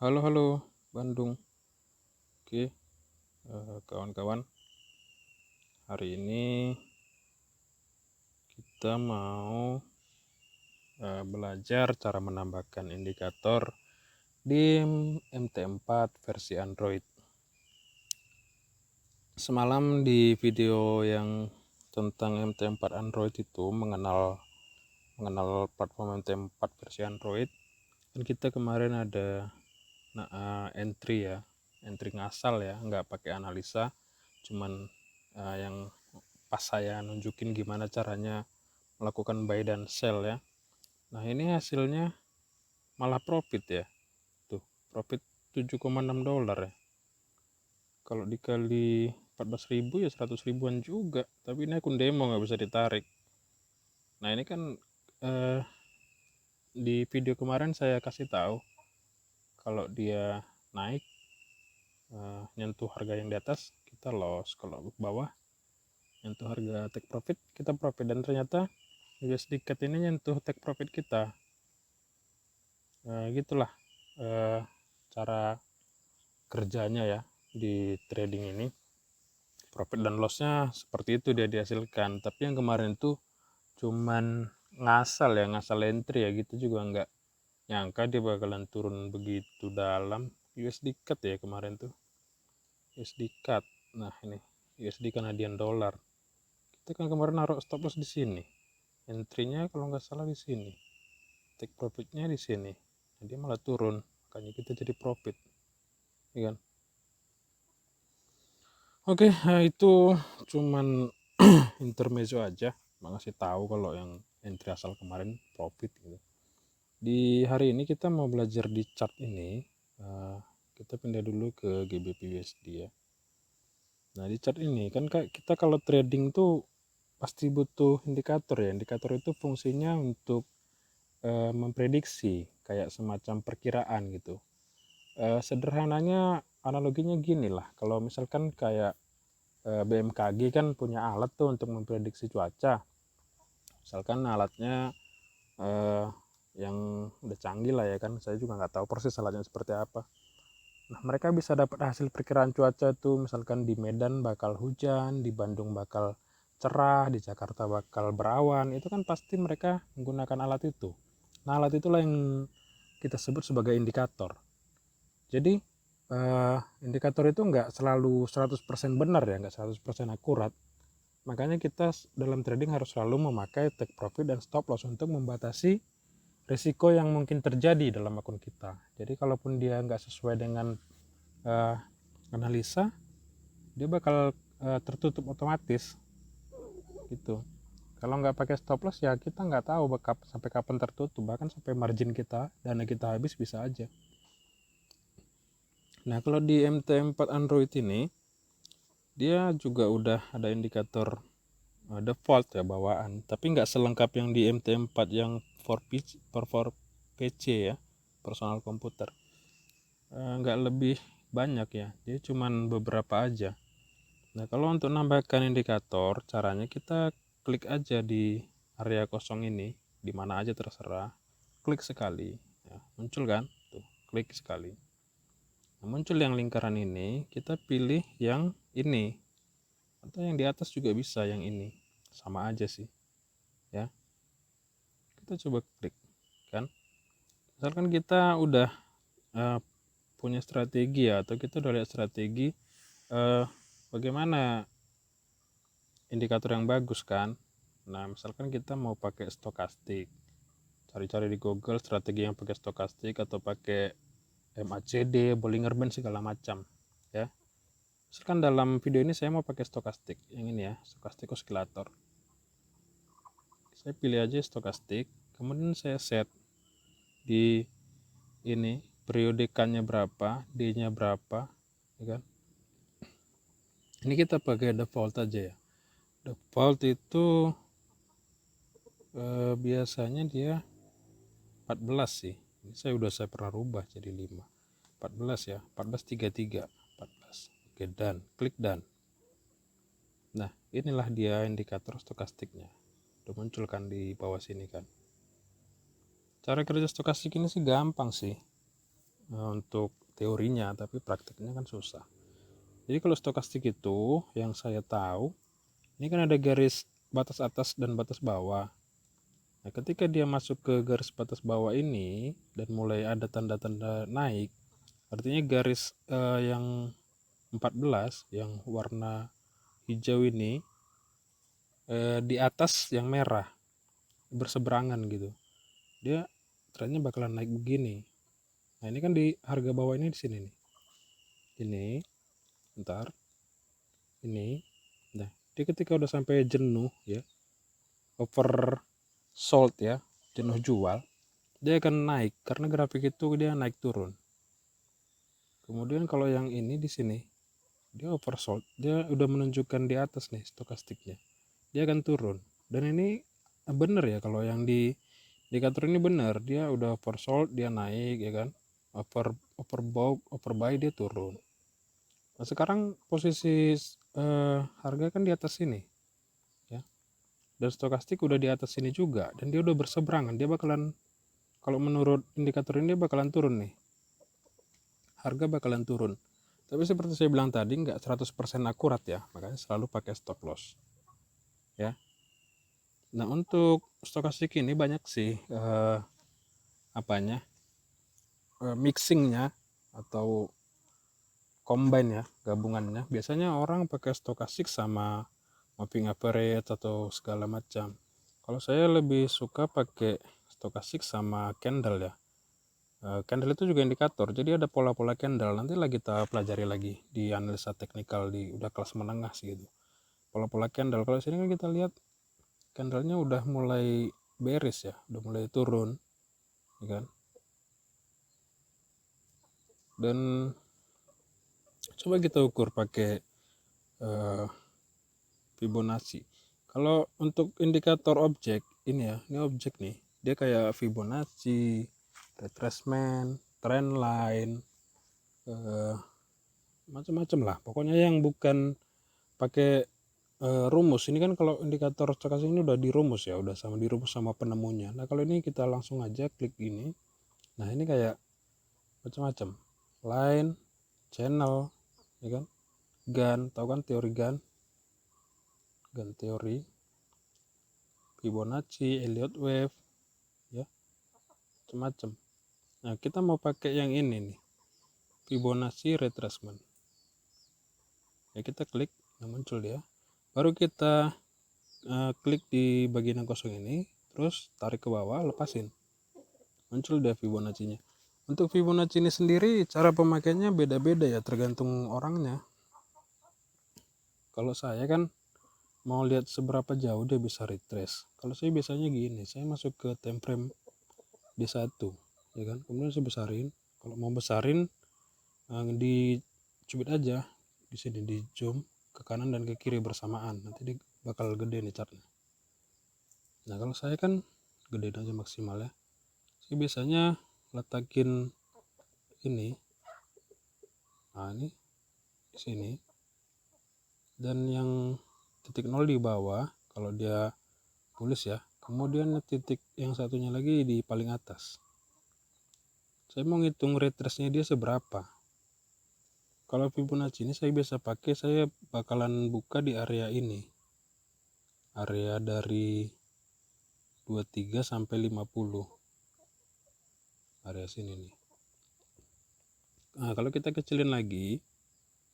Halo, halo, Bandung. Oke, kawan-kawan, hari ini kita mau belajar cara menambahkan indikator di MT4 versi Android. Semalam di video yang tentang MT4 Android itu mengenal platform MT4 versi Android, dan kita kemarin ada entry ngasal ya, nggak pakai analisa, cuman yang pas saya nunjukin gimana caranya melakukan buy dan sell ya. Nah, ini hasilnya malah profit ya. Tuh, profit 7,6 dolar ya. Kalau dikali 14.000 ya 100 ribuan juga. Tapi ini akun demo nggak bisa ditarik. Nah, ini kan di video kemarin saya kasih tahu kalau dia naik nyentuh harga yang di atas kita loss, kalau ke bawah nyentuh harga take profit kita profit, dan ternyata USD CAD ini nyentuh take profit kita. Gitulah cara kerjanya ya di trading ini. Profit dan lossnya seperti itu dia dihasilkan. Tapi yang kemarin tuh cuman ngasal entry ya, gitu juga nggak nyangka dia bakalan turun begitu dalam. USD CAD ya kemarin tuh, USD CAD. Nah, ini USD Canadian dollar. Kita kan kemarin naruh stop loss di sini, entry-nya kalau nggak salah di sini, take profitnya di sini. Nah, dia malah turun, makanya kita jadi profit, ya kan? Oke, itu cuman intermezzo aja, ngasih tahu kalau yang entry asal kemarin profit gitu. Di hari ini kita mau belajar di chart ini. Kita pindah dulu ke GBP USD ya. Nah, di chart ini kan kita kalau trading tuh pasti butuh indikator ya. Indikator itu fungsinya untuk memprediksi, kayak semacam perkiraan gitu. Sederhananya analoginya gini lah, kalau misalkan kayak BMKG kan punya alat tuh untuk memprediksi cuaca. Misalkan alatnya yang udah canggih lah ya kan, saya juga nggak tahu persis alatnya seperti apa. Nah, mereka bisa dapat hasil perkiraan cuaca tuh, misalkan di Medan bakal hujan, di Bandung bakal cerah, di Jakarta bakal berawan. Itu kan pasti mereka menggunakan alat itu. Nah, alat itulah yang kita sebut sebagai indikator. Jadi indikator itu nggak selalu 100% benar ya, nggak 100% akurat. Makanya kita dalam trading harus selalu memakai take profit dan stop loss untuk membatasi risiko yang mungkin terjadi dalam akun kita. Jadi kalaupun dia nggak sesuai dengan analisa, dia bakal tertutup otomatis gitu. Kalau nggak pakai stop loss ya kita nggak tahu sampai kapan tertutup, bahkan sampai margin kita, dana kita habis bisa aja. Nah, kalau di MT4 Android ini dia juga udah ada indikator default ya, bawaan, tapi nggak selengkap yang di MT4 yang 4PC ya, personal komputer. Nggak lebih banyak ya, dia cuman beberapa aja. Nah, kalau untuk nambahkan indikator, caranya kita klik aja di area kosong ini, di mana aja terserah, klik sekali ya, muncul kan tuh, klik sekali. Nah, muncul yang lingkaran ini, kita pilih yang ini, atau yang di atas juga bisa, yang ini sama aja sih ya. Kita coba klik kan, misalkan kita udah punya strategi ya, atau kita udah lihat strategi bagaimana indikator yang bagus kan. Nah, misalkan kita mau pakai stokastik, cari-cari di Google strategi yang pakai stokastik atau pakai MACD, Bollinger Band segala macam ya. Misalkan dalam video ini saya mau pakai stokastik yang ini ya, stokastik oscillator. Saya pilih aja stokastik, kemudian saya set di ini periode K-nya berapa, D-nya berapa, ya kan. Ini kita pakai default aja ya. Default itu biasanya dia 14 sih. Ini saya pernah rubah jadi 5. 14 ya, 1433, 14. Oke, dan klik dan. Nah, inilah dia indikator stokastiknya. Udah muncul kan di bawah sini kan. Cara kerja stokastik ini sih gampang sih. untuk teorinya, tapi praktiknya kan susah. Jadi kalau stokastik itu yang saya tahu, ini kan ada garis batas atas dan batas bawah. Nah, ketika dia masuk ke garis batas bawah ini dan mulai ada tanda-tanda naik, artinya garis yang 14 yang warna hijau ini di atas yang merah berseberangan gitu. Dia trennya bakalan naik begini. Nah, ini kan di harga bawah ini di sini nih. Ini, ntar, ini. Nah, dia ketika udah sampai jenuh ya, oversold ya, jenuh jual, dia akan naik karena grafik itu dia naik turun. Kemudian kalau yang ini di sini, dia oversold, dia udah menunjukkan di atas nih stokastiknya. Dia akan turun. Dan ini bener ya, kalau yang di indikator ini bener, dia udah oversold, dia naik ya kan. Overbuy dia turun. Nah, sekarang posisi harga kan di atas sini ya. Dan stokastik udah di atas sini juga, dan dia udah berseberangan. Dia bakalan, kalau menurut indikator ini dia bakalan turun nih. Harga bakalan turun. Tapi seperti saya bilang tadi, nggak 100% akurat ya, makanya selalu pakai stop loss ya. Nah, untuk stokastik ini banyak sih mixingnya atau combine ya, gabungannya. Biasanya orang pakai stokastik sama moving average atau segala macam. Kalau saya lebih suka pakai stokastik sama candle ya. Candle itu juga indikator, jadi ada pola-pola candle. Nanti lagi kita pelajari lagi di analisa teknikal di udah kelas menengah sih gitu. Pola-pola candle. Kalau sini kan kita lihat candlenya udah mulai bearish ya, udah mulai turun, ya kan? Dan coba kita ukur pakai Fibonacci. Kalau untuk indikator objek ini ya, ini objek nih, dia kayak Fibonacci, retracement, trend line, macam-macam lah. Pokoknya yang bukan pakai rumus. Ini kan kalau indikator stokastik ini udah dirumus ya, udah sama dirumus sama penemunya. Nah, kalau ini kita langsung aja klik ini. Nah, ini kayak macam-macam. Line, channel, ya kan? Gun, tahu kan teori gun? Gun teori, Fibonacci, Elliott wave, ya, macam-macam. Nah, kita mau pakai yang ini nih, Fibonacci retracement. Ya, kita klik, nah muncul dia. Baru kita klik di bagian yang kosong ini, terus tarik ke bawah, lepasin. Muncul dia Fibonacci-nya. Untuk Fibonacci ini sendiri, cara pemakainya beda-beda ya, tergantung orangnya. Kalau saya kan mau lihat seberapa jauh dia bisa retrace. Kalau saya biasanya gini, saya masuk ke time frame D1, ya kan. Kemudian saya besarin. Kalau mau besarin, dicubit aja di sini, di zoom ke kanan dan ke kiri bersamaan, nanti dia bakal gede nih chartnya. Nah, kalau saya kan gedein aja maksimal ya. Saya biasanya letakin ini, nah ini di sini, dan yang titik 0 di bawah kalau dia bullish ya. Kemudian titik yang satunya lagi di paling atas. Saya mau ngitung retrace-nya dia seberapa. Kalau Fibonacci ini saya biasa pakai, saya bakalan buka di area ini. Area dari 23 sampai 50. Area sini nih. Nah, kalau kita kecilin lagi,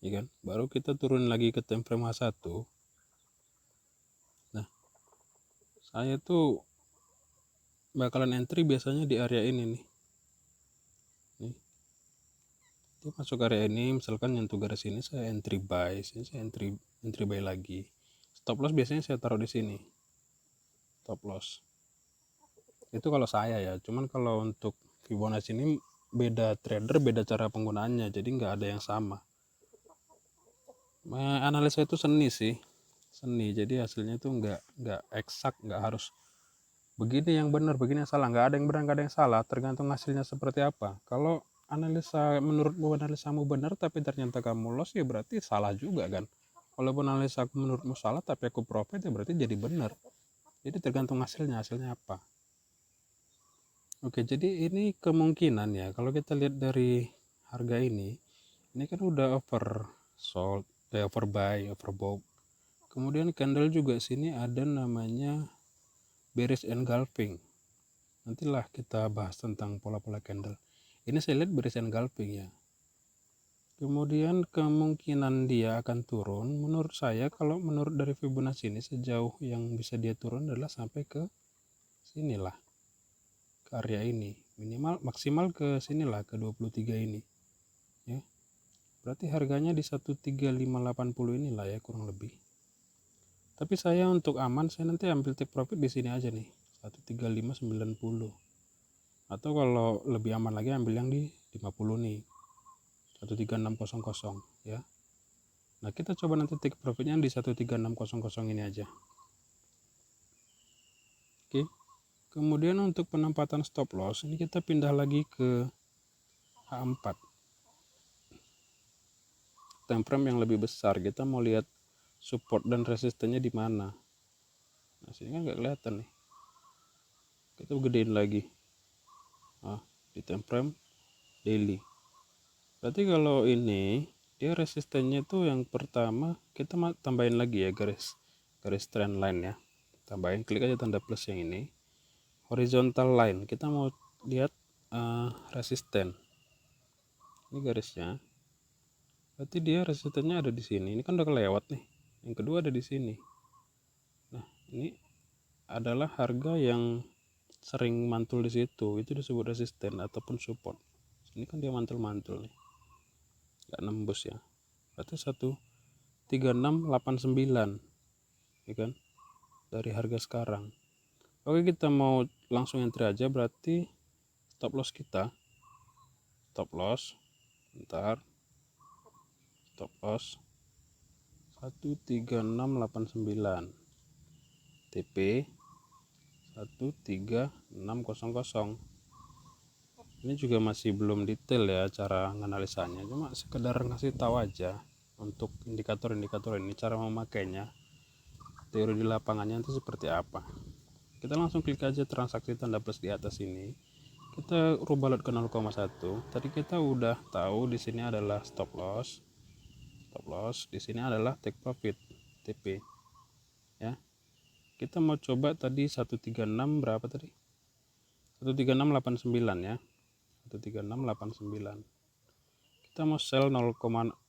ya kan? Baru kita turun lagi ke time frame H1. Nah, saya tuh bakalan entry biasanya di area ini nih. Nih. Dia masuk area ini, misalkan nyentuh garis ini, saya entry buy, sini saya entry buy lagi. Stop loss biasanya saya taruh di sini. Stop loss. Itu kalau saya ya. Cuman kalau untuk Fibonacci ini beda trader, beda cara penggunaannya, jadi nggak ada yang sama. Analisa itu seni sih, seni. Jadi hasilnya itu nggak eksak, nggak harus begini yang benar, begini yang salah. Nggak ada yang benar, nggak ada yang salah. Tergantung hasilnya seperti apa. Kalau analisamu benar tapi ternyata kamu loss, ya berarti salah juga kan. Walaupun analisa aku menurutmu salah tapi aku profit, ya berarti jadi benar. Jadi tergantung hasilnya apa. Oke, jadi ini kemungkinan ya, kalau kita lihat dari harga ini kan udah oversold, overbuy, overbought. Kemudian candle juga sini ada namanya bearish engulfing. Nantilah kita bahas tentang pola-pola candle. Ini saya lihat bearish engulfing ya. Kemudian kemungkinan dia akan turun, menurut saya kalau menurut dari Fibonacci ini sejauh yang bisa dia turun adalah sampai ke sinilah, ke area ini, minimal maksimal ke sinilah, ke 23 ini ya. Berarti harganya di 13580 inilah ya kurang lebih. Tapi saya untuk aman saya nanti ambil take profit di sini aja nih, 13590. Atau kalau lebih aman lagi ambil yang di 50 nih, 13600 ya. Nah, kita coba nanti take profitnya di 13600 ini aja. Oke. Kemudian untuk penempatan stop loss ini kita pindah lagi ke H4. Time frame yang lebih besar, kita mau lihat support dan resistennya di mana. Nah, sini kan nggak kelihatan nih. Kita gedein lagi. Nah, di time frame daily. Berarti kalau ini dia resistennya tuh yang pertama kita tambahin lagi ya garis trend line ya. Tambahin, klik aja tanda plus yang ini. Horizontal line, kita mau lihat resisten. Ini garisnya. Berarti dia resistennya ada di sini. Ini kan udah kelewat nih. Yang kedua ada di sini. Nah, ini adalah harga yang sering mantul di situ. Itu disebut resisten ataupun support. Ini kan dia mantul-mantul nih. Nggak nembus ya. Berarti 13689 ya kan, dari harga sekarang. Oke, kita mau langsung entry aja. Berarti stop loss kita, stop loss bentar, stop loss 13689, TP 13600. Ini juga masih belum detail ya cara menganalisanya, cuma sekedar ngasih tahu aja untuk indikator-indikator ini, cara memakainya, teori di lapangannya itu seperti apa. Kita langsung klik aja transaksi tanda plus di atas ini, kita rubah lot ke 0,1. Tadi kita udah tahu di sini adalah stop loss, di sini adalah take profit, TP ya. Kita mau coba tadi 136 berapa tadi, 13689 ya, 13689. Kita mau sell 0,101,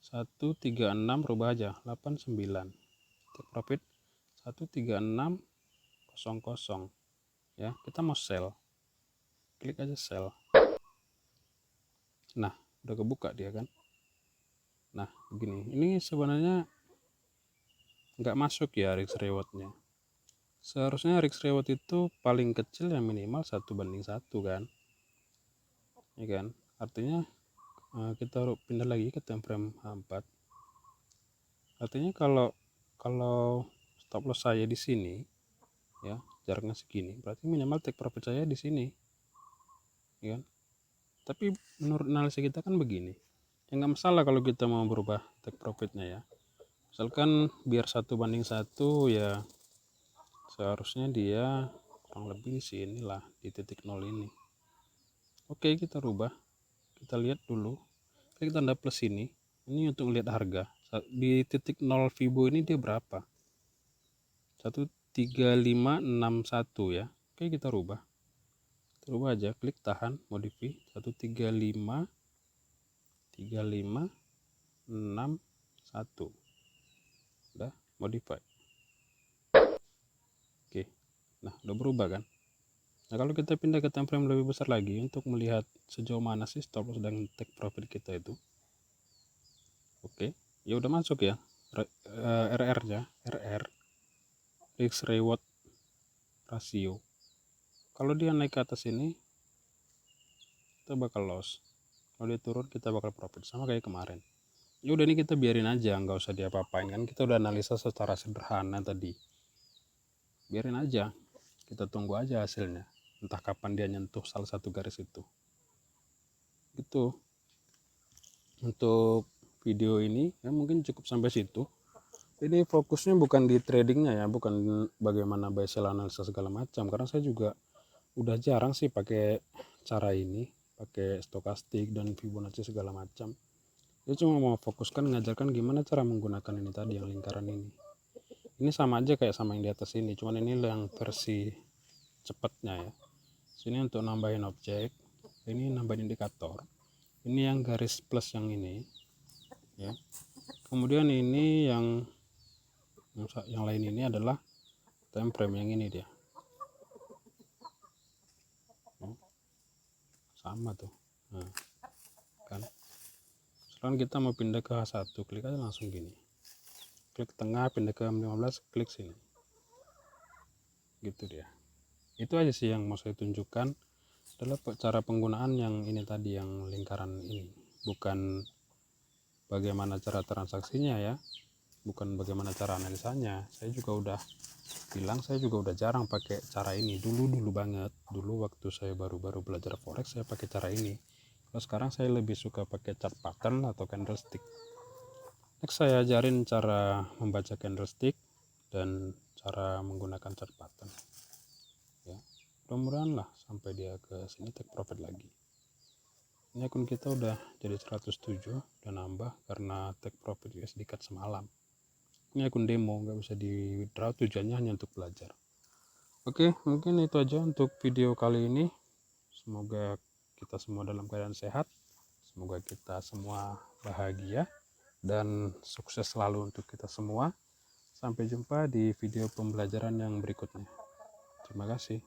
136 rubah aja 89, take profit 13600 ya. Kita mau sell, klik aja sell. Nah, udah kebuka dia kan. Nah, begini, ini sebenarnya nggak masuk ya risk rewardnya. Seharusnya risk reward itu paling kecil yang minimal 1:1 kan, ya kan. Artinya kita pindah lagi ke time frame H4. Artinya kalau stop loss saya di sini ya, jaraknya segini, berarti minimal take profit saya di sini, ya kan. Tapi menurut analisa kita kan begini, ya nggak masalah kalau kita mau berubah take profitnya ya. Misalkan biar 1:1 ya, seharusnya dia kurang lebih sini lah, di titik 0 ini. Oke, kita rubah, kita lihat dulu, klik tanda plus ini untuk lihat harga di titik 0 Fibo ini dia berapa, 13561 ya. Oke, kita rubah aja, klik tahan, modify 13561, udah modify. Oke, nah udah berubah kan. Nah, kalau kita pindah ke time frame lebih besar lagi untuk melihat sejauh mana sih stop loss dan take profit kita itu. Oke, ya udah masuk ya. RR nya, risk reward ratio. Kalau dia naik ke atas ini kita bakal loss, kalau dia turun kita bakal profit, sama kayak kemarin. Ya udah, ini kita biarin aja, nggak usah diapa-apain kan, kita udah analisa secara sederhana tadi. Biarin aja, kita tunggu aja hasilnya, entah kapan dia nyentuh salah satu garis itu. Gitu untuk video ini ya, mungkin cukup sampai situ. Ini fokusnya bukan di tradingnya ya, bukan bagaimana buy sell analisa segala macam, karena saya juga udah jarang sih pakai cara ini, pakai stokastik dan Fibonacci segala macam. Dia cuma mau fokuskan ngajarkan gimana cara menggunakan ini tadi, yang lingkaran ini. Ini sama aja kayak sama yang di atas ini, cuman ini yang versi cepatnya ya. Sini untuk nambahin objek, ini nambahin indikator. Ini yang garis plus yang ini ya. Kemudian ini yang lain ini adalah time frame yang ini dia. Sama tuh. Nah, kan. Sekarang kita mau pindah ke H1, klik aja langsung gini. Klik tengah, pindah ke 15, klik sini. Gitu dia. Itu aja sih yang mau saya tunjukkan, adalah cara penggunaan yang ini tadi, yang lingkaran ini. Bukan bagaimana cara transaksinya ya, bukan bagaimana cara analisanya. Saya juga udah bilang, saya juga udah jarang pakai cara ini. Dulu banget, dulu waktu saya baru-baru belajar forex saya pakai cara ini. Kalau sekarang saya lebih suka pakai chart pattern atau candlestick. Next saya ajarin cara membaca candlestick dan cara menggunakan chart pattern ya. Mudah-mudahan lah sampai dia ke sini take profit lagi. Ini akun kita udah jadi 107, udah nambah karena take profit USD cut semalam. Ini akun demo, nggak bisa di withdraw, tujuannya hanya untuk belajar. Oke, mungkin itu aja untuk video kali ini. Semoga kita semua dalam keadaan sehat, semoga kita semua bahagia dan sukses selalu untuk kita semua. Sampai jumpa di video pembelajaran yang berikutnya. Terima kasih.